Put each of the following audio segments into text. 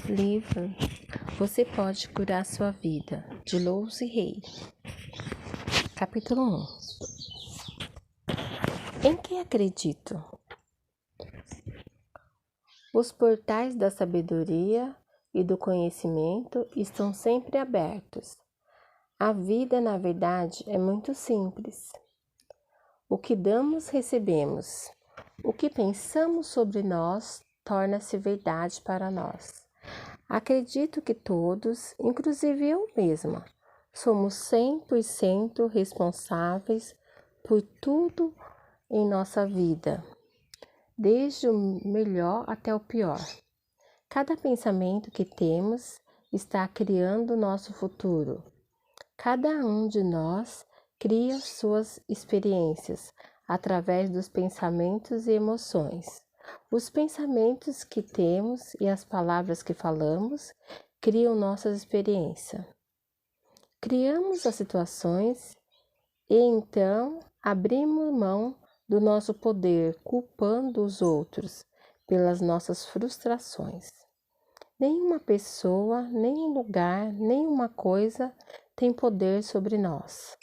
Livro Você Pode Curar Sua Vida, de Louise Hay. Capítulo 1. Em que acredito? Os portais da sabedoria e do conhecimento estão sempre abertos. A vida, na verdade, é muito simples. O que damos, recebemos. O que pensamos sobre nós torna-se verdade para nós. Acredito que todos, inclusive eu mesma, somos 100% responsáveis por tudo em nossa vida, desde o melhor até o pior. Cada pensamento que temos está criando nosso futuro. Cada um de nós cria suas experiências através dos pensamentos e emoções. Os pensamentos que temos e as palavras que falamos criam nossas experiências. Criamos as situações e então abrimos mão do nosso poder, culpando os outros pelas nossas frustrações. Nenhuma pessoa, nenhum lugar, nenhuma coisa tem poder sobre nós,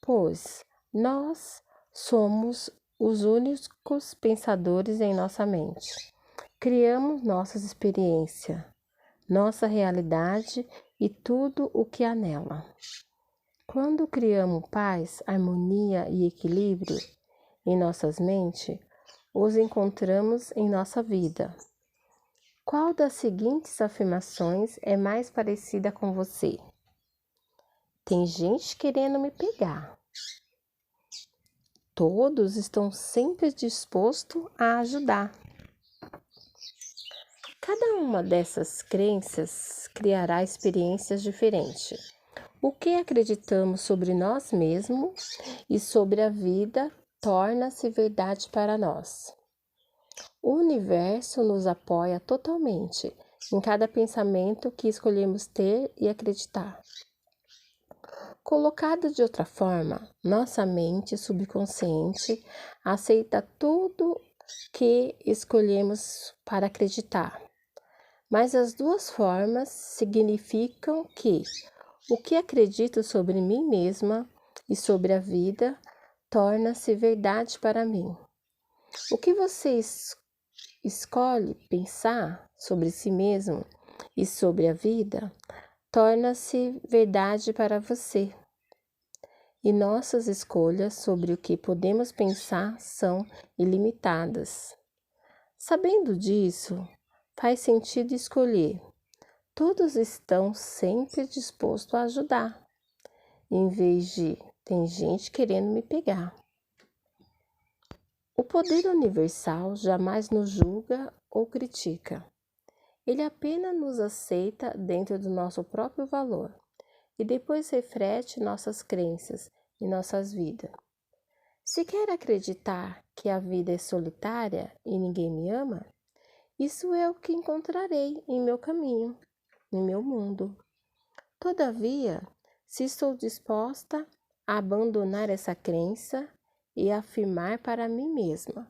pois nós somos os únicos pensadores em nossa mente. Criamos nossas experiências, nossa realidade e tudo o que há nela. Quando criamos paz, harmonia e equilíbrio em nossas mentes, os encontramos em nossa vida. Qual das seguintes afirmações é mais parecida com você? Tem gente querendo me pegar. Todos estão sempre dispostos a ajudar. Cada uma dessas crenças criará experiências diferentes. O que acreditamos sobre nós mesmos e sobre a vida torna-se verdade para nós. O universo nos apoia totalmente em cada pensamento que escolhemos ter e acreditar. Colocado de outra forma, nossa mente subconsciente aceita tudo que escolhemos para acreditar. Mas as duas formas significam que o que acredito sobre mim mesma e sobre a vida torna-se verdade para mim. O que você escolhe pensar sobre si mesmo e sobre a vida torna-se verdade para você. E nossas escolhas sobre o que podemos pensar são ilimitadas. Sabendo disso, faz sentido escolher. Todos estão sempre dispostos a ajudar, em vez de tem gente querendo me pegar. O poder universal jamais nos julga ou critica. Ele apenas nos aceita dentro do nosso próprio valor e depois reflete nossas crenças e nossas vidas. Se quer acreditar que a vida é solitária e ninguém me ama, isso é o que encontrarei em meu caminho, em meu mundo. Todavia, se estou disposta a abandonar essa crença e afirmar para mim mesma: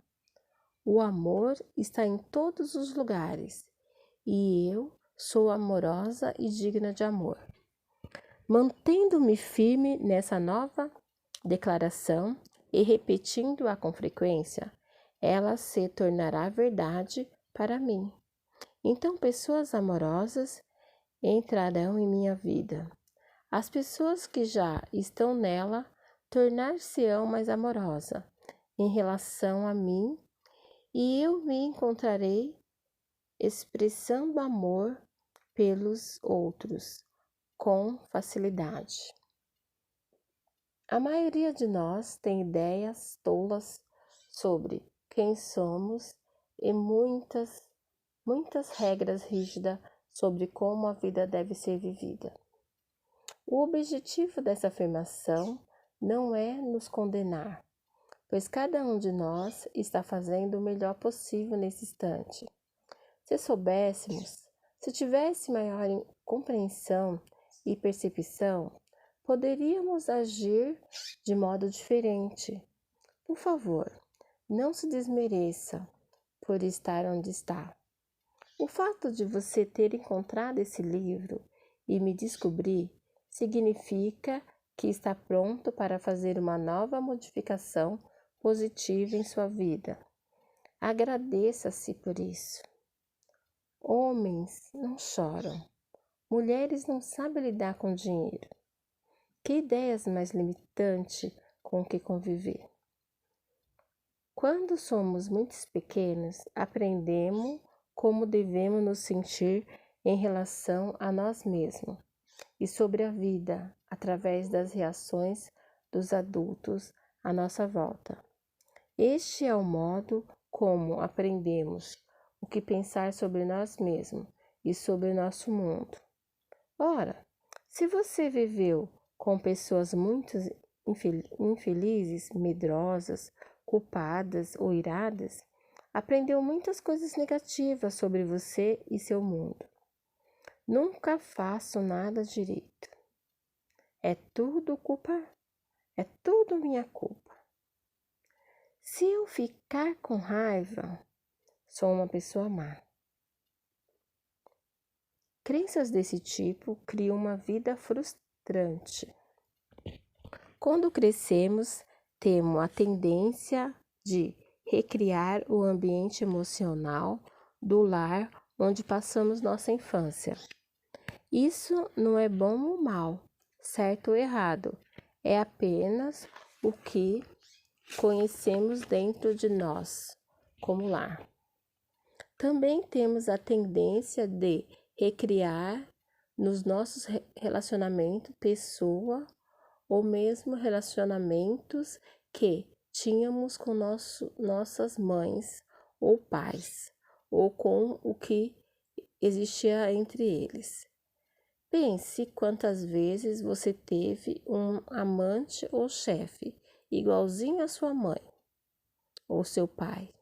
o amor está em todos os lugares e eu sou amorosa e digna de amor. Mantendo-me firme nessa nova declaração e repetindo-a com frequência, ela se tornará verdade para mim. Então, pessoas amorosas entrarão em minha vida. As pessoas que já estão nela tornar-se-ão mais amorosa em relação a mim e eu me encontrarei expressando amor pelos outros com facilidade. A maioria de nós tem ideias tolas sobre quem somos e muitas regras rígidas sobre como a vida deve ser vivida. O objetivo dessa afirmação não é nos condenar, pois cada um de nós está fazendo o melhor possível nesse instante. Se soubéssemos, se tivesse maior compreensão e percepção, poderíamos agir de modo diferente. Por favor, não se desmereça por estar onde está. O fato de você ter encontrado esse livro e me descobrir significa que está pronto para fazer uma nova modificação positiva em sua vida. Agradeça-se por isso. Homens não choram. Mulheres não sabem lidar com dinheiro. Que ideias mais limitantes com que conviver. Quando somos muito pequenos, aprendemos como devemos nos sentir em relação a nós mesmos e sobre a vida através das reações dos adultos à nossa volta. Este é o modo como aprendemos o que pensar sobre nós mesmos e sobre o nosso mundo. Ora, se você viveu com pessoas muito infelizes, medrosas, culpadas ou iradas, aprendeu muitas coisas negativas sobre você e seu mundo. Nunca faço nada direito. É tudo minha culpa. Se eu ficar com raiva, sou uma pessoa má. Crenças desse tipo criam uma vida frustrante. Quando crescemos, temos a tendência de recriar o ambiente emocional do lar onde passamos nossa infância. Isso não é bom ou mal, certo ou errado, é apenas o que conhecemos dentro de nós como lar. Também temos a tendência de recriar nos nossos relacionamentos pessoa ou mesmo relacionamentos que tínhamos com nossas mães ou pais, ou com o que existia entre eles. Pense quantas vezes você teve um amante ou chefe igualzinho à sua mãe ou seu pai.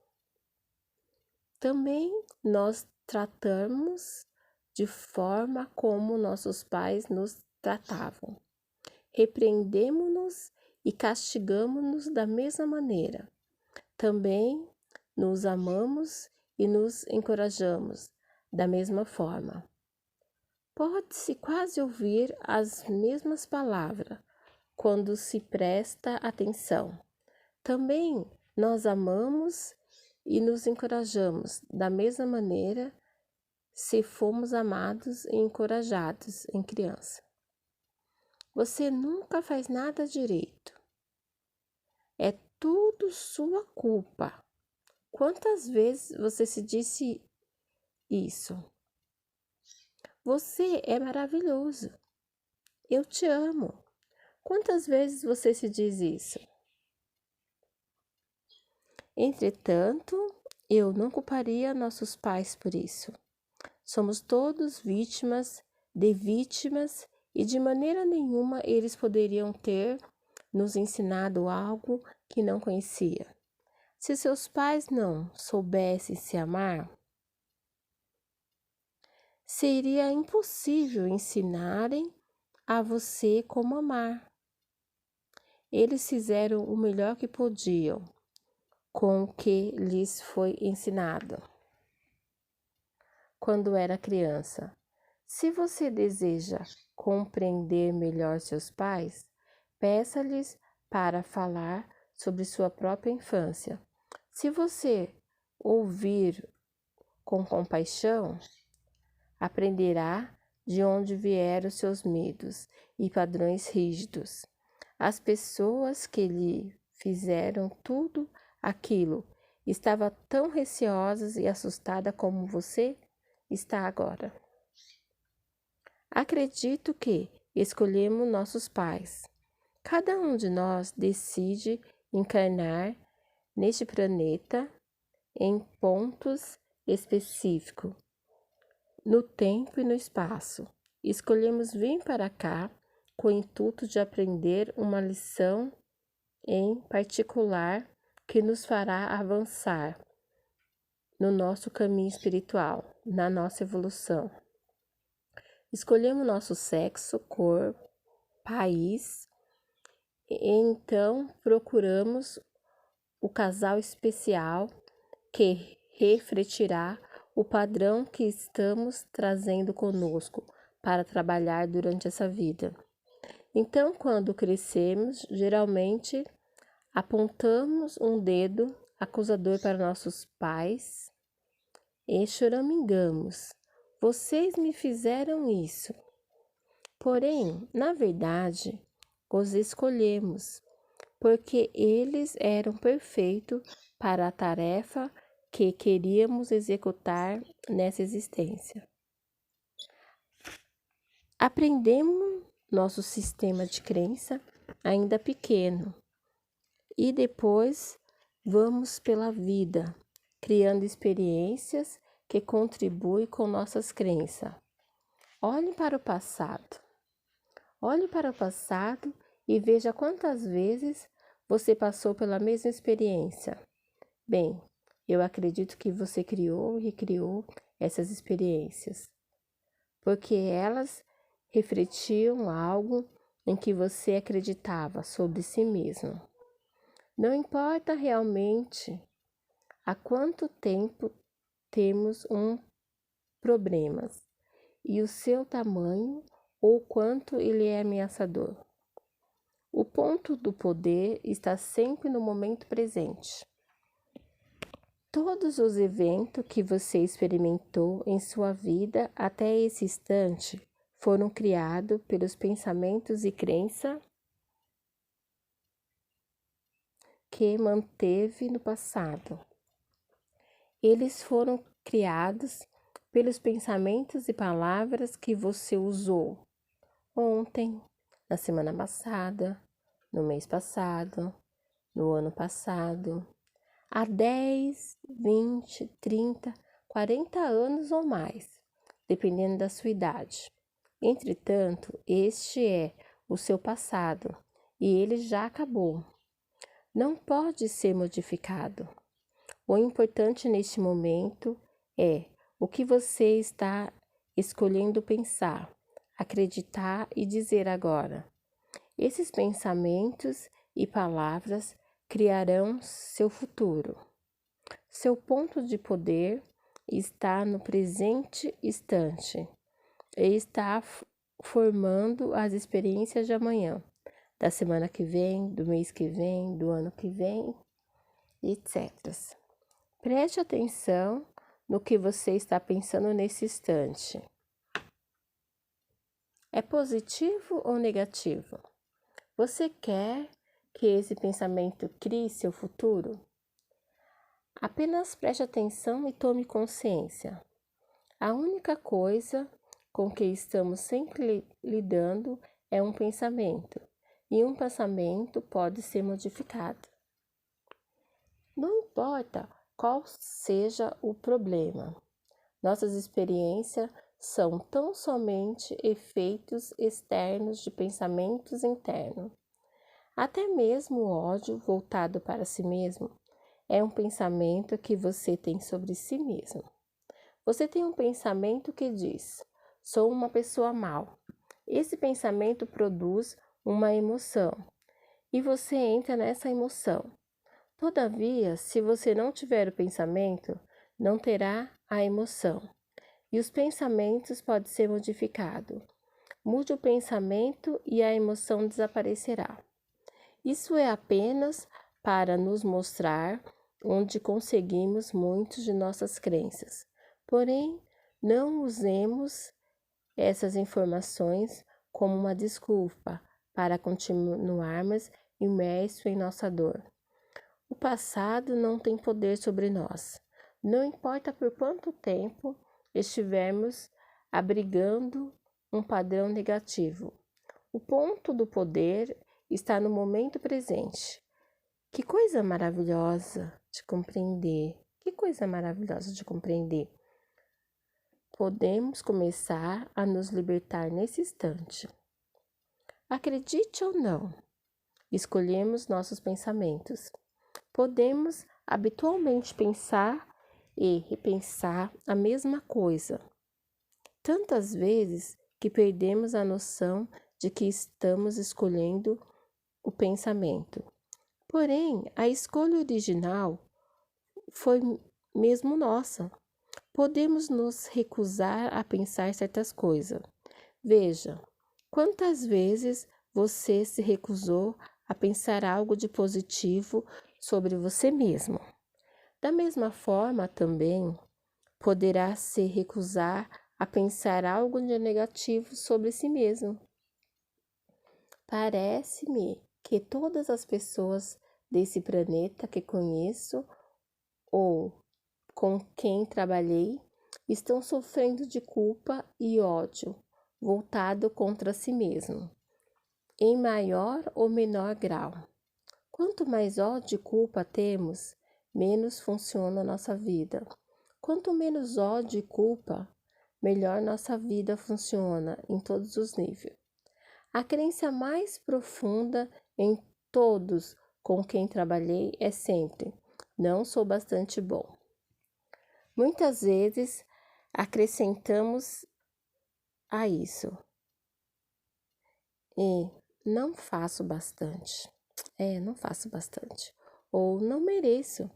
Também nós tratamos de forma como nossos pais nos tratavam. Repreendemos-nos e castigamos-nos da mesma maneira. Também nos amamos e nos encorajamos da mesma forma. Pode-se quase ouvir as mesmas palavras quando se presta atenção. Também nós amamos e nos encorajamos da mesma maneira se fomos amados e encorajados em criança. Você nunca faz nada direito. É tudo sua culpa. Quantas vezes você se disse isso? Você é maravilhoso. Eu te amo. Quantas vezes você se diz isso? Entretanto, eu não culparia nossos pais por isso. Somos todos vítimas e de maneira nenhuma eles poderiam ter nos ensinado algo que não conhecia. Se seus pais não soubessem se amar, seria impossível ensinarem a você como amar. Eles fizeram o melhor que podiam com o que lhes foi ensinado quando era criança. Se você deseja compreender melhor seus pais, peça-lhes para falar sobre sua própria infância. Se você ouvir com compaixão, aprenderá de onde vieram seus medos e padrões rígidos. As pessoas que lhe fizeram tudo aquilo estavam tão receosas e assustadas como você está agora. Acredito que escolhemos nossos pais. Cada um de nós decide encarnar neste planeta em pontos específicos, no tempo e no espaço. Escolhemos vir para cá com o intuito de aprender uma lição em particular que nos fará avançar no nosso caminho espiritual, na nossa evolução. Escolhemos nosso sexo, cor, país, e então procuramos o casal especial que refletirá o padrão que estamos trazendo conosco para trabalhar durante essa vida. Então, quando crescemos, geralmente apontamos um dedo acusador para nossos pais e choramingamos. Vocês me fizeram isso. Porém, na verdade, os escolhemos, porque eles eram perfeitos para a tarefa que queríamos executar nessa existência. Aprendemos nosso sistema de crença ainda pequeno e depois vamos pela vida, criando experiências que contribuem com nossas crenças. Olhe para o passado. Olhe para o passado e veja quantas vezes você passou pela mesma experiência. Bem, eu acredito que você criou e recriou essas experiências, porque elas refletiam algo em que você acreditava sobre si mesmo. Não importa realmente há quanto tempo temos problemas e o seu tamanho ou quanto ele é ameaçador. O ponto do poder está sempre no momento presente. Todos os eventos que você experimentou em sua vida até esse instante foram criados pelos pensamentos e crenças que manteve no passado. Eles foram criados pelos pensamentos e palavras que você usou ontem, na semana passada, no mês passado, no ano passado, há 10, 20, 30, 40 anos ou mais, dependendo da sua idade. Entretanto, este é o seu passado e ele já acabou. Não pode ser modificado. O importante neste momento é o que você está escolhendo pensar, acreditar e dizer agora. Esses pensamentos e palavras criarão seu futuro. Seu ponto de poder está no presente instante e está formando as experiências de amanhã, da semana que vem, do mês que vem, do ano que vem, etc. Preste atenção no que você está pensando nesse instante. É positivo ou negativo? Você quer que esse pensamento crie seu futuro? Apenas preste atenção e tome consciência. A única coisa com que estamos sempre lidando é um pensamento, e um pensamento pode ser modificado. Não importa qual seja o problema, nossas experiências são tão somente efeitos externos de pensamentos internos. Até mesmo o ódio voltado para si mesmo é um pensamento que você tem sobre si mesmo. Você tem um pensamento que diz: sou uma pessoa mal. Esse pensamento produz uma emoção e você entra nessa emoção. Todavia, se você não tiver o pensamento, não terá a emoção. E os pensamentos podem ser modificados. Mude o pensamento e a emoção desaparecerá. Isso é apenas para nos mostrar onde conseguimos muitas de nossas crenças. Porém, não usemos essas informações como uma desculpa para continuarmos imersos em nossa dor. O passado não tem poder sobre nós. Não importa por quanto tempo estivermos abrigando um padrão negativo. O ponto do poder está no momento presente. Que coisa maravilhosa de compreender! Que coisa maravilhosa de compreender! Podemos começar a nos libertar nesse instante. Acredite ou não, escolhemos nossos pensamentos. Podemos habitualmente pensar e repensar a mesma coisa, tantas vezes que perdemos a noção de que estamos escolhendo o pensamento. Porém, a escolha original foi mesmo nossa. Podemos nos recusar a pensar certas coisas. Veja, quantas vezes você se recusou a pensar algo de positivo sobre você mesmo. Da mesma forma, também poderá se recusar a pensar algo de negativo sobre si mesmo. Parece-me que todas as pessoas desse planeta que conheço ou com quem trabalhei estão sofrendo de culpa e ódio voltado contra si mesmo, em maior ou menor grau. Quanto mais ódio e culpa temos, menos funciona a nossa vida. Quanto menos ódio e culpa, melhor nossa vida funciona em todos os níveis. A crença mais profunda em todos com quem trabalhei é sempre: não sou bastante bom. Muitas vezes acrescentamos a isso: e não faço bastante. Não faço bastante. Ou não mereço.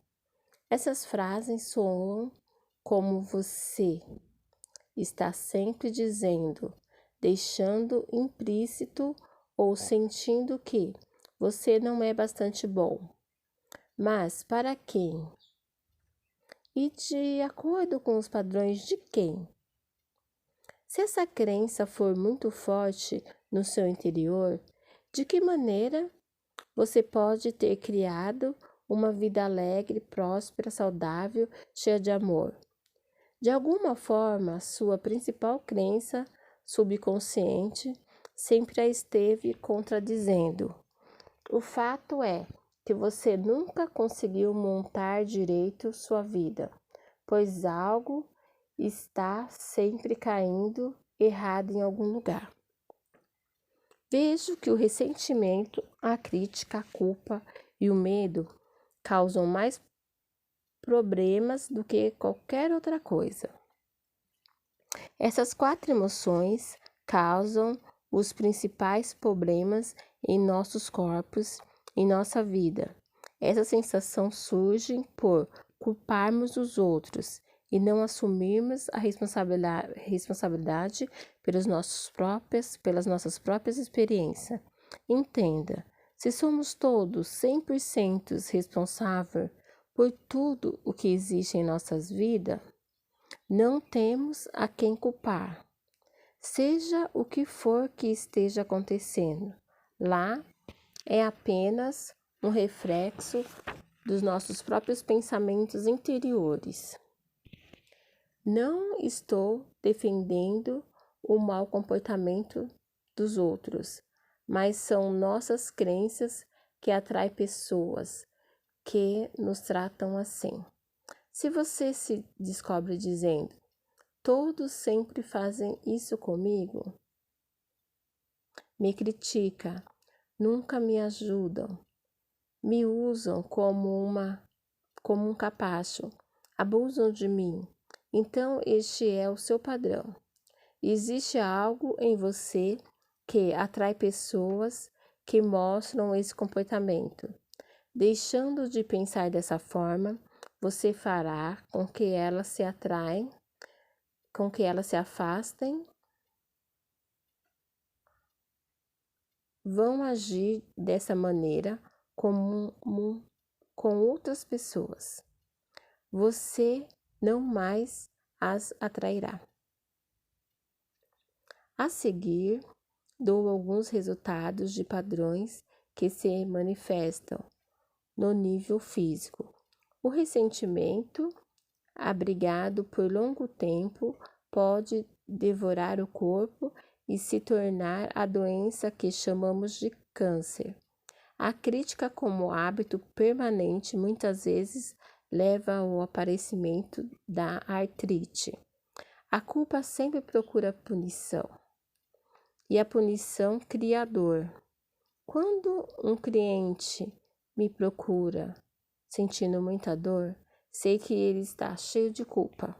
Essas frases soam como você está sempre dizendo, deixando implícito ou sentindo que você não é bastante bom. Mas para quem? E de acordo com os padrões de quem? Se essa crença for muito forte no seu interior, de que maneira você pode ter criado uma vida alegre, próspera, saudável, cheia de amor? De alguma forma, sua principal crença subconsciente sempre a esteve contradizendo. O fato é que você nunca conseguiu montar direito sua vida, pois algo está sempre caindo errado em algum lugar. Vejo que o ressentimento, a crítica, a culpa e o medo causam mais problemas do que qualquer outra coisa. Essas 4 emoções causam os principais problemas em nossos corpos, em nossa vida. Essa sensação surge por culparmos os outros e não assumirmos a responsabilidade pelas nossas próprias experiências. Entenda, se somos todos 100% responsáveis por tudo o que existe em nossas vidas, não temos a quem culpar. Seja o que for que esteja acontecendo, lá é apenas um reflexo dos nossos próprios pensamentos interiores. Não estou defendendo o mau comportamento dos outros, mas são nossas crenças que atraem pessoas que nos tratam assim. Se você se descobre dizendo: todos sempre fazem isso comigo, me critica, nunca me ajudam, me usam como um capacho, abusam de mim, então este é o seu padrão. Existe algo em você que atrai pessoas que mostram esse comportamento. Deixando de pensar dessa forma, você fará com que elas se atraem, com que elas se afastem, vão agir dessa maneira com outras pessoas. Você não mais as atrairá. A seguir, dou alguns resultados de padrões que se manifestam no nível físico. O ressentimento, abrigado por longo tempo, pode devorar o corpo e se tornar a doença que chamamos de câncer. A crítica como hábito permanente muitas vezes leva ao aparecimento da artrite. A culpa sempre procura punição, e a punição cria dor. Quando um cliente me procura sentindo muita dor, sei que ele está cheio de culpa.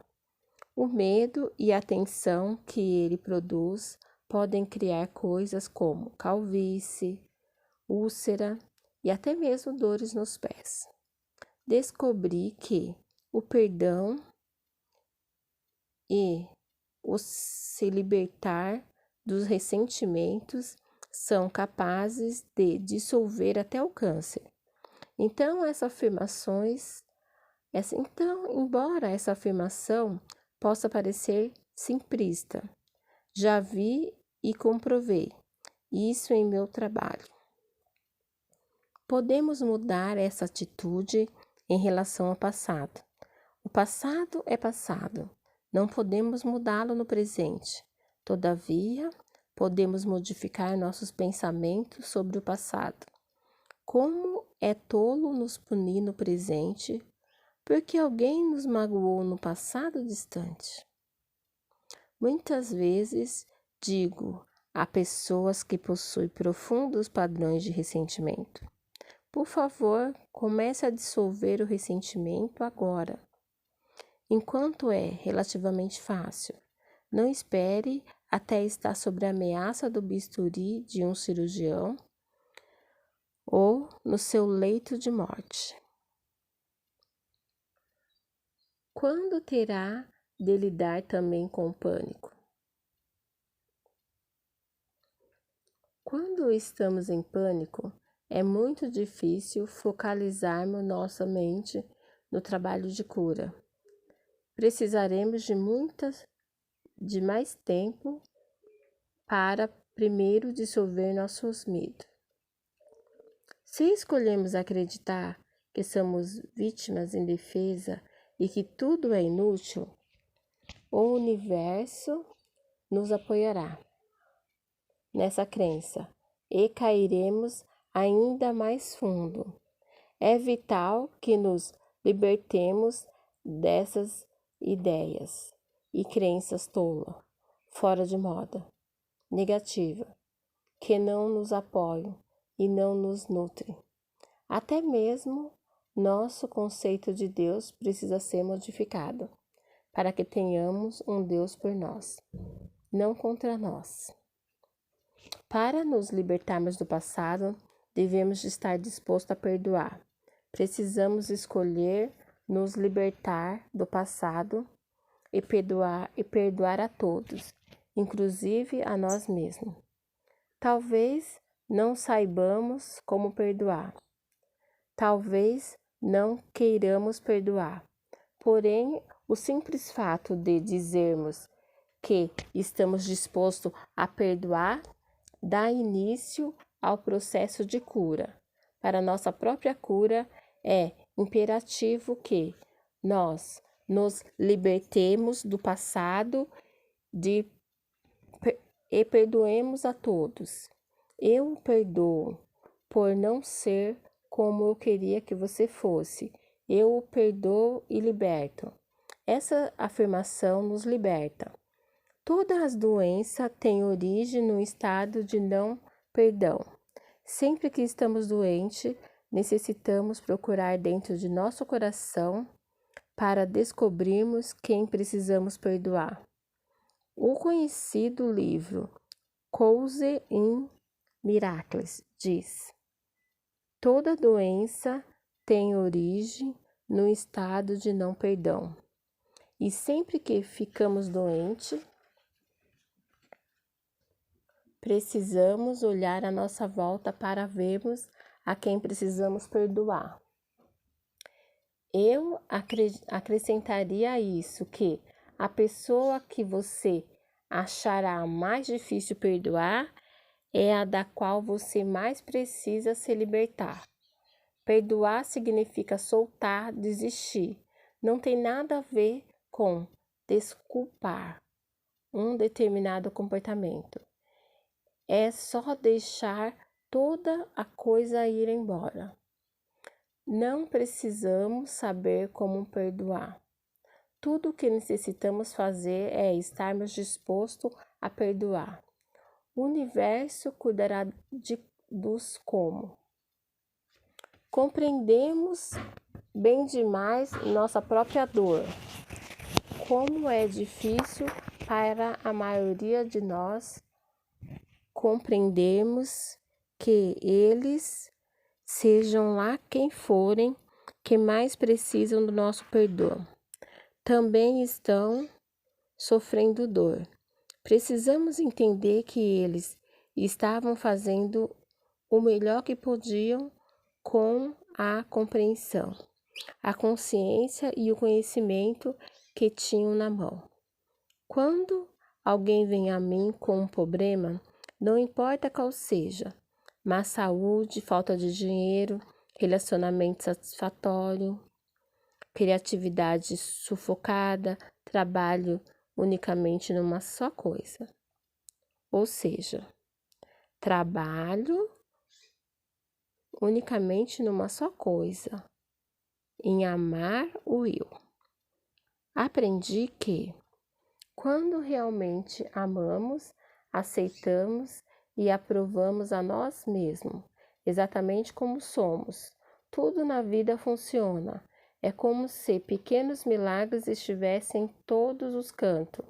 O medo e a tensão que ele produz podem criar coisas como calvície, úlcera e até mesmo dores nos pés. Descobri que o perdão e o se libertar dos ressentimentos são capazes de dissolver até o câncer. Então, embora essa afirmação possa parecer simplista, já vi e comprovei isso em meu trabalho. Podemos mudar essa atitude em relação ao passado. O passado é passado, não podemos mudá-lo no presente. Todavia, podemos modificar nossos pensamentos sobre o passado. Como é tolo nos punir no presente, porque alguém nos magoou no passado distante. Muitas vezes digo a pessoas que possuem profundos padrões de ressentimento: por favor, comece a dissolver o ressentimento agora, enquanto é relativamente fácil. Não espere até estar sob a ameaça do bisturi de um cirurgião ou no seu leito de morte. Quando terá de lidar também com o pânico? Quando estamos em pânico, é muito difícil focalizarmos nossa mente no trabalho de cura. Precisaremos de mais tempo para primeiro dissolver nossos medos. Se escolhemos acreditar que somos vítimas indefesas e que tudo é inútil, o universo nos apoiará nessa crença e cairemos ainda mais fundo. É vital que nos libertemos dessas ideias e crenças tolas, fora de moda, negativa, que não nos apoiam e não nos nutrem. Até mesmo nosso conceito de Deus precisa ser modificado para que tenhamos um Deus por nós, não contra nós. Para nos libertarmos do passado, devemos estar dispostos a perdoar. Precisamos escolher nos libertar do passado e perdoar a todos, inclusive a nós mesmos. Talvez não saibamos como perdoar. Talvez não queiramos perdoar. Porém, o simples fato de dizermos que estamos dispostos a perdoar dá início ao processo de cura. Para nossa própria cura, é imperativo que nós nos libertemos do passado e perdoemos a todos. Eu o perdoo por não ser como eu queria que você fosse. Eu o perdoo e liberto. Essa afirmação nos liberta. Todas as doenças têm origem no estado de não perdão. Sempre que estamos doentes, necessitamos procurar dentro de nosso coração para descobrirmos quem precisamos perdoar. O conhecido livro Course in Miracles diz: toda doença tem origem no estado de não perdão. E sempre que ficamos doentes, precisamos olhar à nossa volta para vermos a quem precisamos perdoar. Eu acrescentaria a isso que a pessoa que você achará mais difícil perdoar é a da qual você mais precisa se libertar. Perdoar significa soltar, desistir. Não tem nada a ver com desculpar um determinado comportamento. É só deixar toda a coisa ir embora. Não precisamos saber como perdoar. Tudo o que necessitamos fazer é estarmos dispostos a perdoar. O universo cuidará dos como. Compreendemos bem demais nossa própria dor. Como é difícil para a maioria de nós compreendermos que eles, sejam lá quem forem, que mais precisam do nosso perdão, também estão sofrendo dor. Precisamos entender que eles estavam fazendo o melhor que podiam com a compreensão, a consciência e o conhecimento que tinham na mão. Quando alguém vem a mim com um problema, não importa qual seja, má saúde, falta de dinheiro, relacionamento satisfatório, criatividade sufocada, trabalho unicamente numa só coisa. Ou seja, trabalho unicamente numa só coisa, em amar o eu. Aprendi que, quando realmente amamos, aceitamos e aprovamos a nós mesmos, exatamente como somos, tudo na vida funciona. É como se pequenos milagres estivessem em todos os cantos.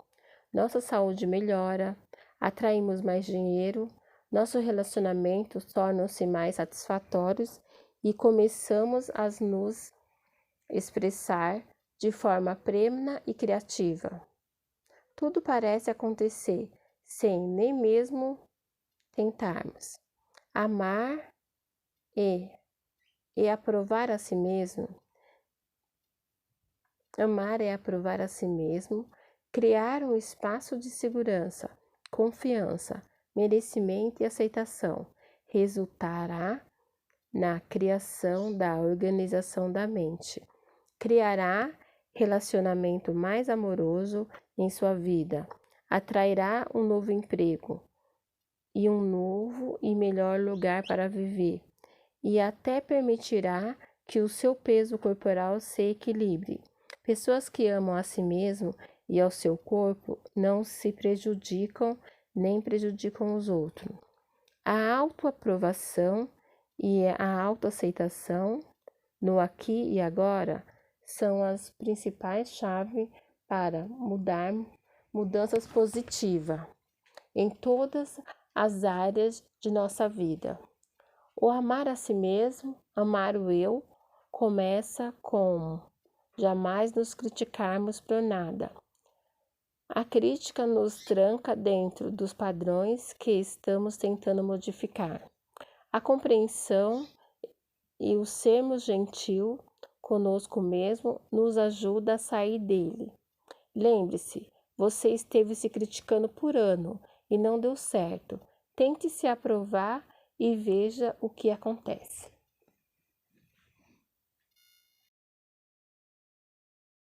Nossa saúde melhora, atraímos mais dinheiro, nossos relacionamentos tornam-se mais satisfatórios e começamos a nos expressar de forma plena e criativa. Tudo parece acontecer sem nem mesmo tentarmos. Amar e aprovar a si mesmo. Amar é aprovar a si mesmo, criar um espaço de segurança, confiança, merecimento e aceitação. Resultará na criação da organização da mente. Criará relacionamento mais amoroso em sua vida. Atrairá um novo emprego e um novo e melhor lugar para viver. E até permitirá que o seu peso corporal se equilibre. Pessoas que amam a si mesmo e ao seu corpo não se prejudicam nem prejudicam os outros. A autoaprovação e a autoaceitação no aqui e agora são as principais chaves para mudanças positivas em todas as áreas de nossa vida. O amar a si mesmo, amar o eu, começa com jamais nos criticarmos por nada. A crítica nos tranca dentro dos padrões que estamos tentando modificar. A compreensão e o sermos gentil conosco mesmo nos ajuda a sair dele. Lembre-se, você esteve se criticando por ano e não deu certo. Tente se aprovar e veja o que acontece.